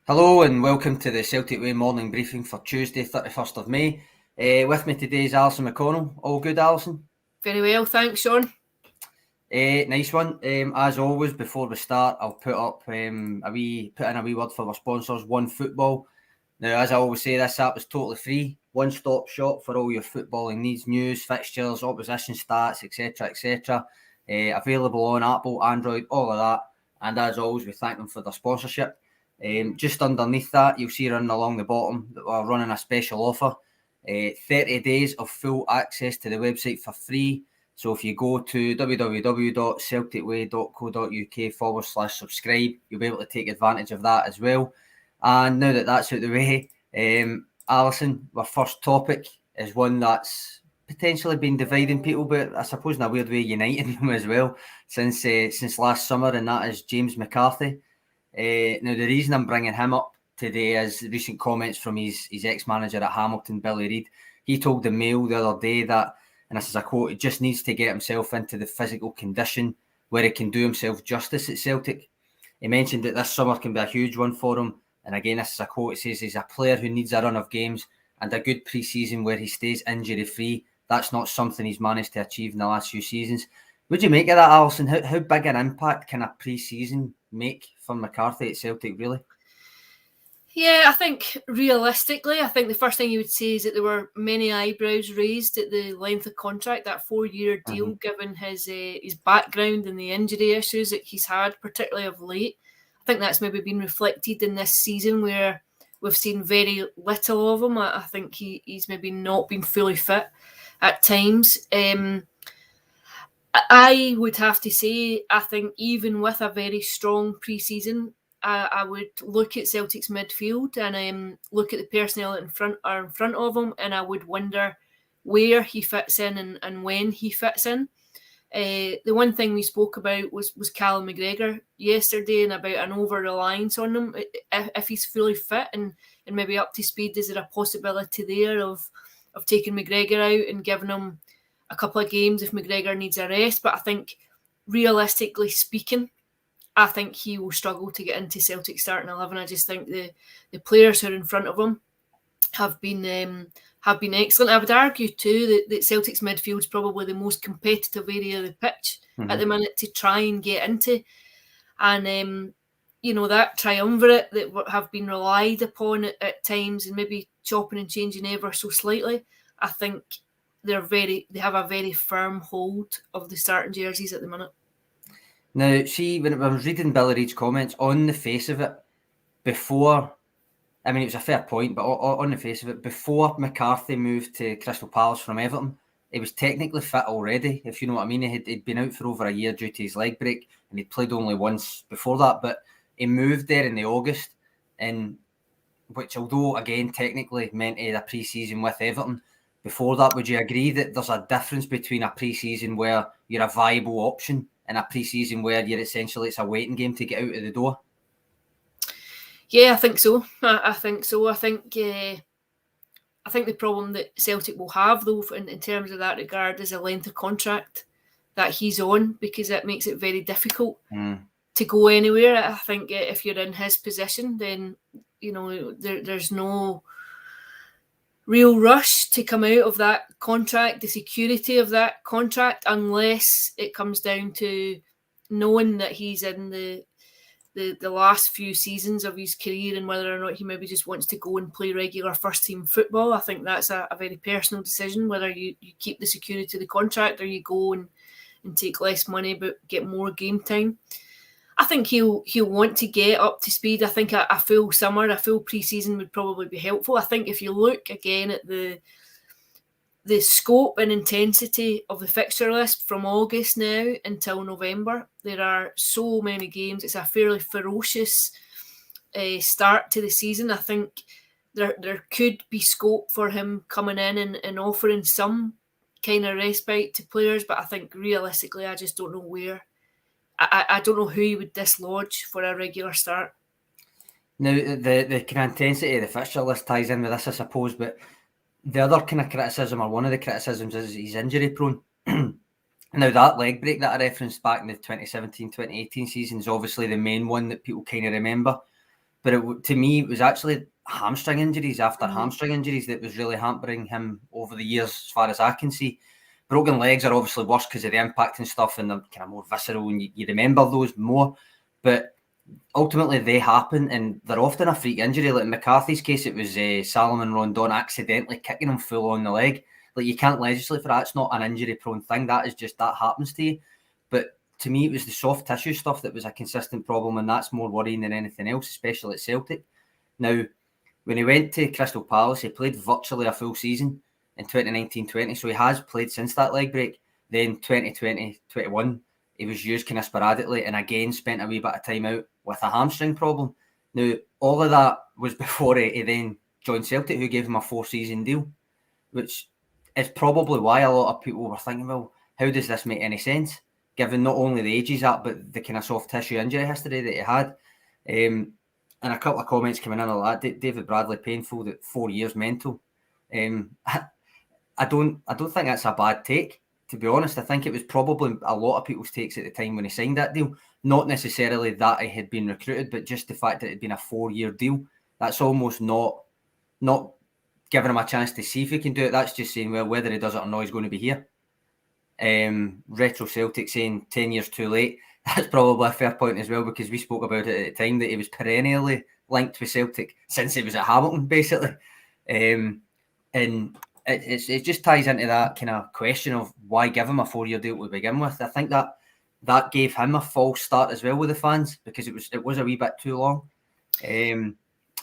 Hello and welcome to the Celtic Way morning briefing for Tuesday, 31st of May. With me today is Alison McConnell. All good, Alison? Very well, thanks, Sean. Nice one. As always, before we start, I'll put in a wee word for our sponsors, One Football. Now, as I always say, this app is totally free. One-stop shop for all your footballing needs, news, fixtures, opposition stats, etc., etc. Available on Apple, Android, all of that. And as always, we thank them for their sponsorship. Just underneath that, you'll see running along the bottom that we're running a special offer. 30 days of full access to the website for free. So if you go to www.celticway.co.uk/subscribe, you'll be able to take advantage of that as well. And now that that's out the way, Alison, our first topic is one that's potentially been dividing people, but I suppose in a weird way uniting them as well since last summer, and that is James McCarthy. Now, the reason I'm bringing him up today is recent comments from his ex-manager at Hamilton, Billy Reid. He told the Mail the other day that, and this is a quote, he just needs to get himself into the physical condition where he can do himself justice at Celtic. He mentioned that this summer can be a huge one for him. And again, this is a quote, it says he's a player who needs a run of games and a good pre-season where he stays injury-free. That's not something he's managed to achieve in the last few seasons. Would you make of that, Alison? How big an impact can a pre-season make for McCarthy at Celtic, really? Yeah, I think realistically, I think the first thing you would say is that there were many eyebrows raised at the length of contract, that 4-year deal, given his background and the injury issues that he's had, particularly of late. I think that's maybe been reflected in this season where we've seen very little of him. I think he's maybe not been fully fit at times. I would have to say, I think even with a very strong pre-season, I would look at Celtic's midfield and look at the personnel in front of him, and I would wonder where he fits in and when he fits in. The one thing we spoke about was Callum McGregor yesterday, and about an over-reliance on him. If he's fully fit and maybe up to speed, is there a possibility there of taking McGregor out and giving him a couple of games if McGregor needs a rest? But I think, realistically speaking, I think he will struggle to get into Celtic starting 11. I just think the players who are in front of him have been excellent. I would argue too that Celtic's midfield is probably the most competitive area of the pitch at the minute to try and get into. And that triumvirate that have been relied upon at times and maybe chopping and changing ever so slightly, I think they have a very firm hold of the starting jerseys at the minute. Now, see, when I was reading Billy Reid's comments, on the face of it, before, I mean, it was a fair point, but on the face of it, before McCarthy moved to Crystal Palace from Everton, he was technically fit already, if you know what I mean. He'd been out for over a year due to his leg break, and he'd played only once before that, but he moved there in the August, and which, although, again, technically meant he had a pre-season with Everton. Before that, would you agree that there's a difference between a pre-season where you're a viable option and a pre-season where you're essentially, it's a waiting game to get out of the door? Yeah, I think so. I think so. I think the problem that Celtic will have, though, in terms of that regard, is the length of contract that he's on, because it makes it very difficult to go anywhere. I think if you're in his position, then there's no real rush to come out of that contract, the security of that contract, unless it comes down to knowing that he's in the last few seasons of his career and whether or not he maybe just wants to go and play regular first team football. I think that's a very personal decision, whether you keep the security of the contract or you go and take less money but get more game time. I think he'll want to get up to speed. I think a full summer, a full pre-season would probably be helpful. I think if you look again at the scope and intensity of the fixture list from August now until November, there are so many games. It's a fairly ferocious start to the season. I think there could be scope for him coming in and offering some kind of respite to players, but I think realistically, I just don't know where. I don't know who you would dislodge for a regular start. Now, the kind of intensity of the fixture list ties in with this, I suppose, but the other kind of criticism, or one of the criticisms, is he's injury prone. Now, that leg break that I referenced back in the 2017-2018 season is obviously the main one that people kind of remember. But to me, it was actually hamstring injuries after hamstring injuries that was really hampering him over the years, as far as I can see. Broken legs are obviously worse because of the impact and stuff, and they're kind of more visceral, and you remember those more. But ultimately, they happen, and they're often a freak injury. Like in McCarthy's case, it was Salomon Rondon accidentally kicking him full on the leg. Like, you can't legislate for that. It's not an injury-prone thing. That is just, that happens to you. But to me, it was the soft tissue stuff that was a consistent problem, and that's more worrying than anything else, especially at Celtic. Now, when he went to Crystal Palace, he played virtually a full season in 2019-20, so he has played since that leg break. Then 2020-21, he was used kind of sporadically, and again spent a wee bit of time out with a hamstring problem. Now, all of that was before he then joined Celtic, who gave him a 4-season deal, which is probably why a lot of people were thinking, well, how does this make any sense, given not only the age he's at, but the kind of soft tissue injury history that he had. And a couple of comments coming in on that. David Bradley, painful that 4 years mental. I don't think that's a bad take, to be honest. I think it was probably a lot of people's takes at the time when he signed that deal. Not necessarily that he had been recruited, but just the fact that it had been a 4-year deal. That's almost not giving him a chance to see if he can do it. That's just saying, well, whether he does it or not, he's going to be here. Retro Celtic saying 10 years too late. That's probably a fair point as well, because we spoke about it at the time that he was perennially linked with Celtic since he was at Hamilton, basically. And it just ties into that kind of question of why give him a 4-year deal to begin with. I think that gave him a false start as well with the fans, because it was a wee bit too long.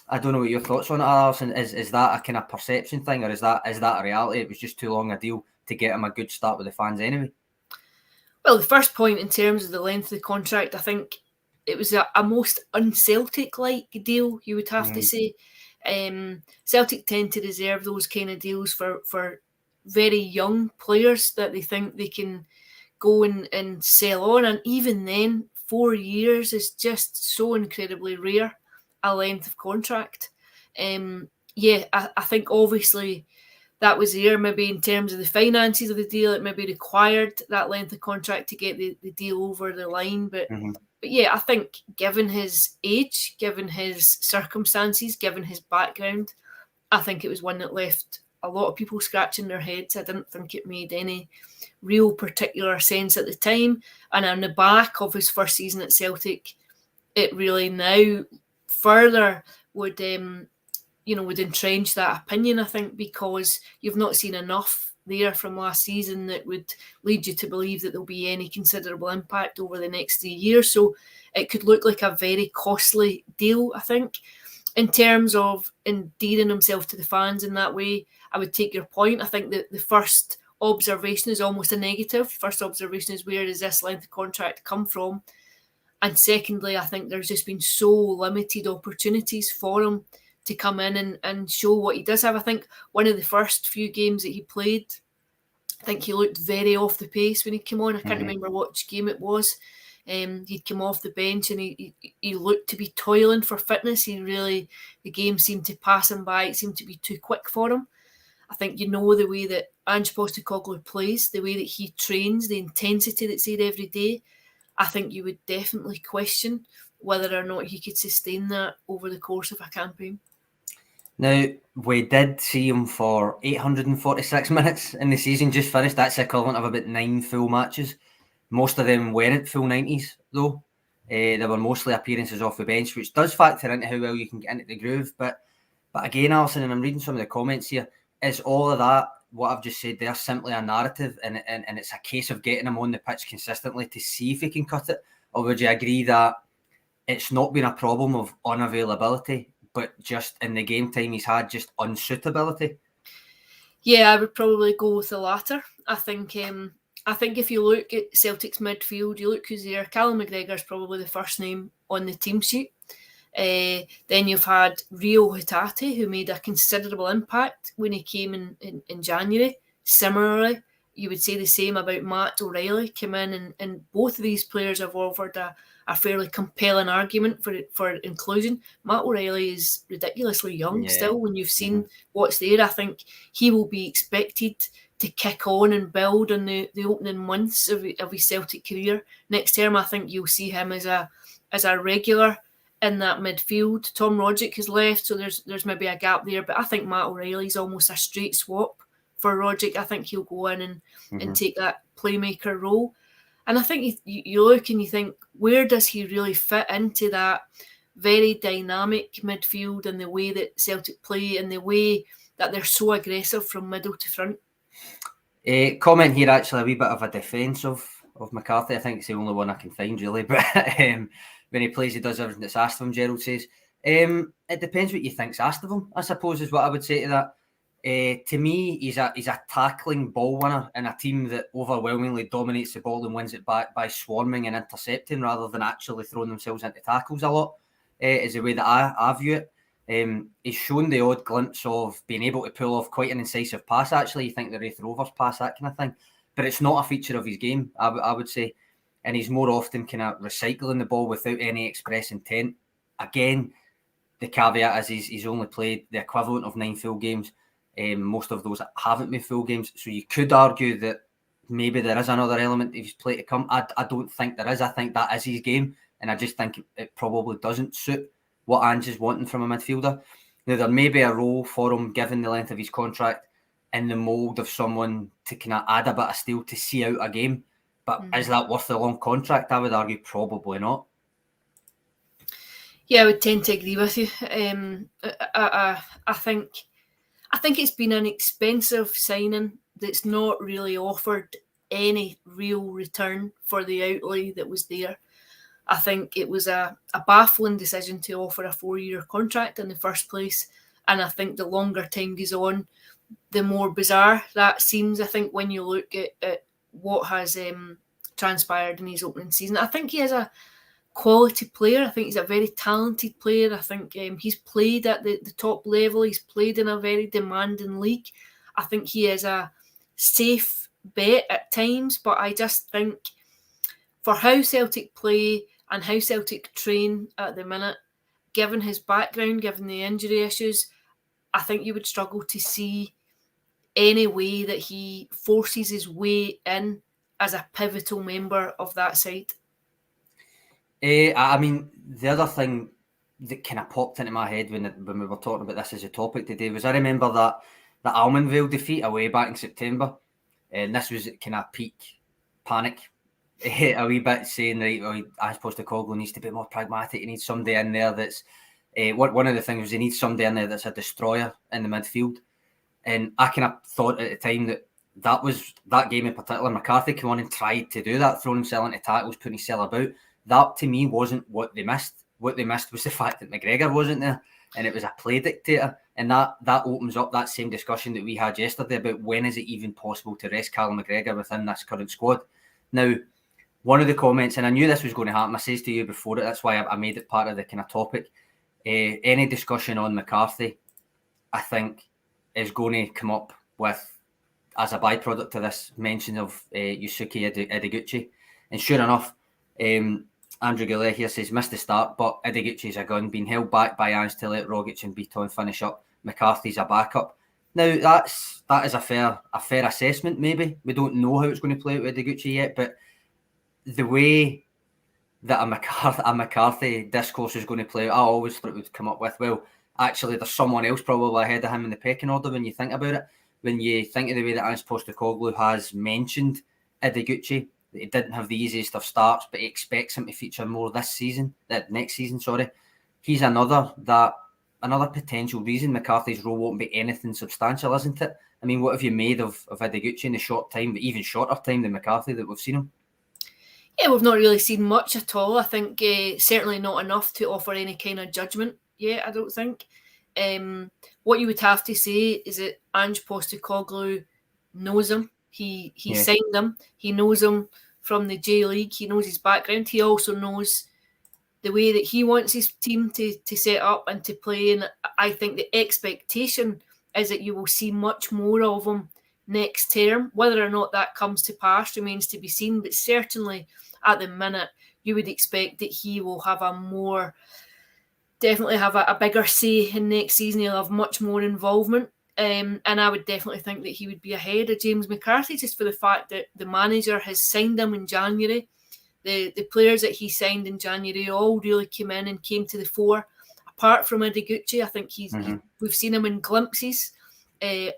I don't know what your thoughts on it are, Alison. Is that a kind of perception thing, or is that a reality? It was just too long a deal to get him a good start with the fans anyway. Well, the first point in terms of the length of the contract, I think it was a most un-Celtic-like deal, you would have to say. Celtic tend to reserve those kind of deals for very young players that they think they can go and sell on. And even then, 4 years is just so incredibly rare a length of contract. I think obviously that was there maybe in terms of the finances of the deal. It maybe required that length of contract to get the deal over the line. But yeah, I think given his age, given his circumstances, given his background, I think it was one that left a lot of people scratching their heads. I didn't think it made any real particular sense at the time. And on the back of his first season at Celtic, it really now further would entrench that opinion, I think, because you've not seen enough there from last season that would lead you to believe that there'll be any considerable impact over the next 3 years. So it could look like a very costly deal, I think. In terms of endearing himself to the fans in that way, I would take your point. I think that the first observation is almost a negative. First observation is, where does this length of contract come from? And secondly, I think there's just been so limited opportunities for him to come in and show what he does have. I think one of the first few games that he played, I think he looked very off the pace when he came on. I can't remember which game it was. He'd come off the bench and he looked to be toiling for fitness. The game seemed to pass him by. It seemed to be too quick for him. I think the way that Ange Postecoglou plays, the way that he trains, the intensity that's there every day, I think you would definitely question whether or not he could sustain that over the course of a campaign. Now, we did see him for 846 minutes in the season just finished. That's the equivalent of about 9 full matches. Most of them weren't full 90s, though. They were mostly appearances off the bench, which does factor into how well you can get into the groove. But again, Alison, and I'm reading some of the comments here, is all of that, what I've just said there, simply a narrative, and it's a case of getting him on the pitch consistently to see if he can cut it? Or would you agree that it's not been a problem of unavailability, but just in the game time he's had just unsuitability? Yeah, I would probably go with the latter. I think if you look at Celtic's midfield, you look who's there. Callum McGregor's probably the first name on the team sheet. Then you've had Rio Hatate, who made a considerable impact when he came in January. Similarly, you would say the same about Matt O'Reilly, came in, and both of these players have offered a fairly compelling argument for inclusion. Matt O'Reilly is ridiculously young still. When you've seen what's there, I think he will be expected to kick on and build in the opening months of his Celtic career. Next term, I think you'll see him as a regular in that midfield. Tom Roderick has left, so there's maybe a gap there. But I think Matt O'Reilly's almost a straight swap for Roderick. I think he'll go in and take that playmaker role. And I think you look and you think, where does he really fit into that very dynamic midfield and the way that Celtic play and the way that they're so aggressive from middle to front? Comment here, actually, a wee bit of a defence of McCarthy. I think it's the only one I can find, really. But when he plays, he does everything that's asked of him, Gerald says. It depends what you think's asked of him, I suppose, is what I would say to that. To me, he's a tackling ball winner in a team that overwhelmingly dominates the ball and wins it back by swarming and intercepting rather than actually throwing themselves into tackles a lot, is the way that I view it. He's shown the odd glimpse of being able to pull off quite an incisive pass, actually. You think the Wraith Rovers pass, that kind of thing. But it's not a feature of his game, I would say. And he's more often kind of recycling the ball without any express intent. Again, the caveat is he's only played the equivalent of 9 full games. Most of those haven't been full games. So you could argue that maybe there is another element of his play to come. I don't think there is. I think that is his game. And I just think it probably doesn't suit what Ange is wanting from a midfielder. Now, there may be a role for him, given the length of his contract, in the mould of someone to kind of add a bit of steel to see out a game. But is that worth the long contract? I would argue probably not. Yeah, I would tend to agree with you. I think it's been an expensive signing that's not really offered any real return for the outlay that was there. I think it was a baffling decision to offer a 4-year contract in the first place. And I think the longer time goes on, the more bizarre that seems. I think when you look at what has transpired in his opening season, I think he is a quality player. I think he's a very talented player. I think he's played at the top level. He's played in a very demanding league. I think he is a safe bet at times, but I just think for how Celtic play and how Celtic train at the minute, given his background, given the injury issues, I think you would struggle to see any way that he forces his way in as a pivotal member of that side. I mean, the other thing that kind of popped into my head when we were talking about this as a topic today was I remember that the Almondvale defeat away back in September, and this was kind of peak panic. A wee bit saying, right, well, Ange Postecoglou needs to be more pragmatic. He needs somebody in there that's one of the things was he needs somebody in there that's a destroyer in the midfield. And I kind of thought at the time that was that game in particular. McCarthy came on and tried to do that, throwing himself into tackles, putting himself about. That to me wasn't what they missed. What they missed was the fact that McGregor wasn't there, and it was a play dictator. And that opens up that same discussion that we had yesterday about when is it even possible to rest Callum McGregor within this current squad. Now, one of the comments, and I knew this was going to happen, I says to you before it, that's why I made it part of the kind of topic. Any discussion on McCarthy, I think, is going to come up with, as a byproduct of this, mention of Yosuke Ideguchi. And sure enough, Andrew Goulet here says, missed the start, but Ideguchi's a gun, being held back by Ange to let Rogic and Beaton finish up. McCarthy's a backup. Now, that is a fair assessment, maybe. We don't know how it's going to play out with Ideguchi yet, but the way that a McCarthy discourse is going to play out, I always thought it would come up with, well, actually, there's someone else probably ahead of him in the pecking order when you think about it. When you think of the way that Ange Postecoglou has mentioned Ideguchi, that he didn't have the easiest of starts, but he expects him to feature more next season. He's another potential reason McCarthy's role won't be anything substantial, isn't it? I mean, what have you made of Ideguchi in the short time, but even shorter time than McCarthy that we've seen him? Yeah, we've not really seen much at all. I think certainly not enough to offer any kind of judgment yet, I don't think. What you would have to say is that Ange Postecoglou knows him. He signed him. He knows him from the J League. He knows his background. He also knows the way that he wants his team to set up and to play. And I think the expectation is that you will see much more of him next term. Whether or not that comes to pass remains to be seen. But certainly at the minute, you would expect that he will have definitely have a bigger say in next season. He'll have much more involvement. And I would definitely think that he would be ahead of James McCarthy just for the fact that the manager has signed him in January. the players that he signed in January all really came in and came to the fore. Apart from Ideguchi, I think we've seen him in glimpses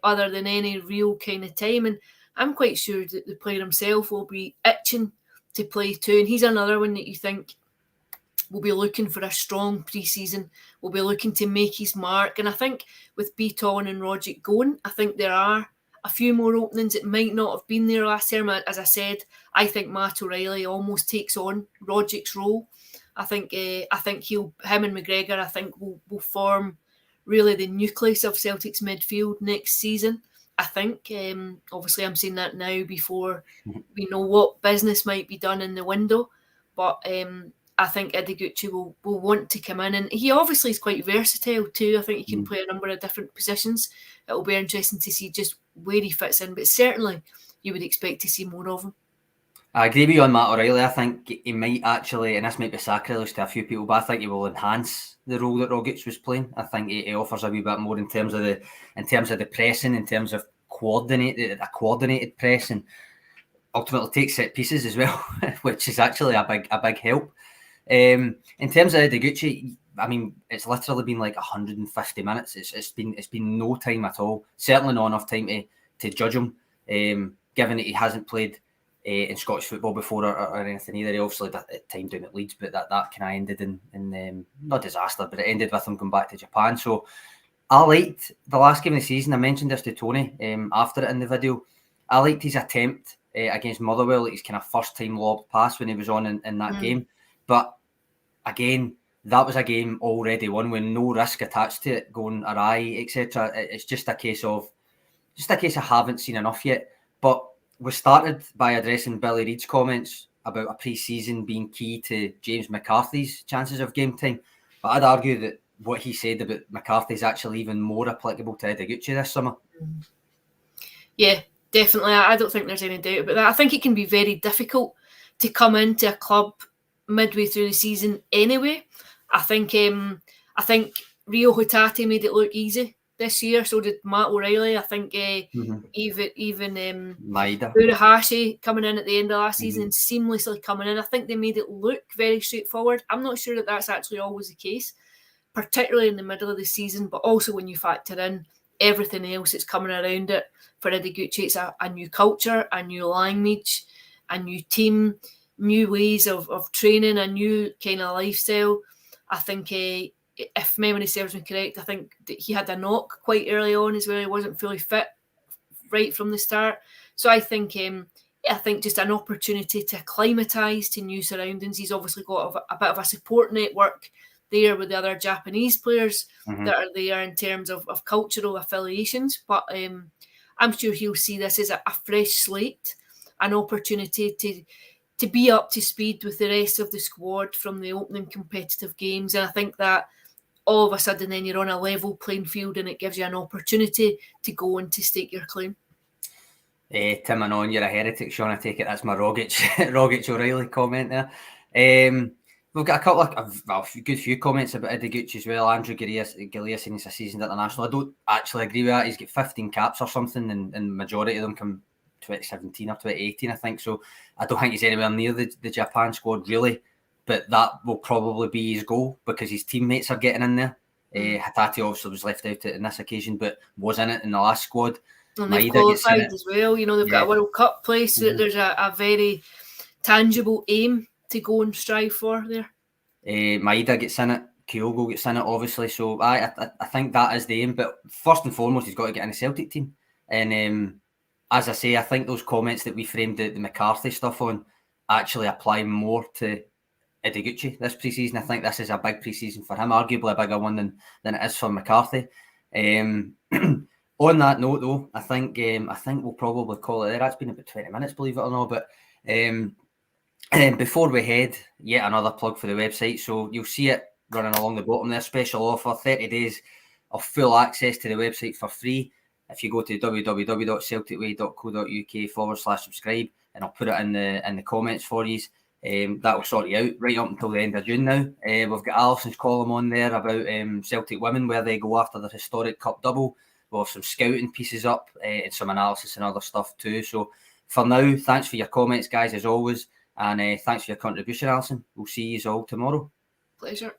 other than any real kind of time. And I'm quite sure that the player himself will be itching to play too. And he's another one that you think will be looking for a strong pre-season, will be looking to make his mark. And I think with Beaton and Rogic going, I think there are a few more openings that might not have been there last term. As I said, I think Matt O'Reilly almost takes on Rogic's role. I think him and McGregor, I think will form really the nucleus of Celtic's midfield next season. I think, obviously I'm saying that now before we know what business might be done in the window, but I think Eddiegucci will want to come in, and he obviously is quite versatile too. I think he can play a number of different positions. It'll be interesting to see just where he fits in, but certainly you would expect to see more of him. I agree with you on Matt O'Reilly. I think he might actually, and this might be sacrilege to a few people, but I think he will enhance the role that Rogic was playing. I think he offers a wee bit more in terms of the pressing, in terms of a coordinated press, and ultimately take set pieces as well, which is actually a big help. In terms of Ideguchi, I mean, it's literally been like 150 minutes. It's been no time at all. Certainly not enough time to judge him, given that he hasn't played in Scottish football before or anything either. He obviously had time down at Leeds, but that kind of ended in not disaster, but it ended with him going back to Japan. So I liked the last game of the season. I mentioned this to Tony after it in the video. I liked his attempt against Motherwell, like his kind of first time lobbed pass when he was on in that game. But again, that was a game already won with no risk attached to it going awry, etc. It's just a case of haven't seen enough yet. But we started by addressing Billy Reid's comments about a pre-season being key to James McCarthy's chances of game time. But I'd argue that what he said about McCarthy is actually even more applicable to Ideguchi this summer. Yeah, definitely. I don't think there's any doubt about that. I think it can be very difficult to come into a club midway through the season anyway. I think Rio Hotate made it look easy this year. So did Matt O'Reilly. I think even Furuhashi coming in at the end of last season and seamlessly coming in. I think they made it look very straightforward. I'm not sure that that's actually always the case, particularly in the middle of the season, but also when you factor in everything else that's coming around it. For Ideguchi, it's a new culture, a new language, a new team, new ways of training, a new kind of lifestyle. I think if memory serves me correct, I think that he had a knock quite early on as well. He wasn't fully fit right from the start. So I think just an opportunity to acclimatise to new surroundings. He's obviously got a bit of a support network there with the other Japanese players that are there in terms of cultural affiliations. But I'm sure he'll see this as a fresh slate, an opportunity to be up to speed with the rest of the squad from the opening competitive games. And I think that all of a sudden then you're on a level playing field and it gives you an opportunity to go and to stake your claim. Tim and on, you're a heretic, Sean. I take it that's my Rogic O'Reilly comment there. We've got a couple of a good few comments about Ideguchi as well. Andrew Gillia saying he's a seasoned international. I don't actually agree with that. He's got 15 caps or something, and the majority of them come 2017 or 2018, I think. So I don't think he's anywhere near the Japan squad, really. But that will probably be his goal because his teammates are getting in there. Hatate obviously was left out in this occasion, but was in it in the last squad. And they've qualified as well. You know, they've got a World Cup place. So there's a very tangible aim to go and strive for there. Maeda gets in it. Kyogo gets in it, obviously. So I think that is the aim. But first and foremost, he's got to get in the Celtic team. And as I say, I think those comments that we framed the McCarthy stuff on actually apply more to Ideguchi this pre-season. I think this is a big pre-season for him, arguably a bigger one than it is for McCarthy. On that note, though, I think we'll probably call it there. It's been about 20 minutes, believe it or not. But before we head, yet another plug for the website. So you'll see it running along the bottom there. Special offer, 30 days of full access to the website for free. If you go to www.celticway.co.uk/subscribe, and I'll put it in the comments for you. That will sort you out right up until the end of June now. We've got Alison's column on there about Celtic women, where they go after their historic cup double. We'll have some scouting pieces up and some analysis and other stuff too. So for now, thanks for your comments, guys, as always. And thanks for your contribution, Alison. We'll see you all tomorrow. Pleasure.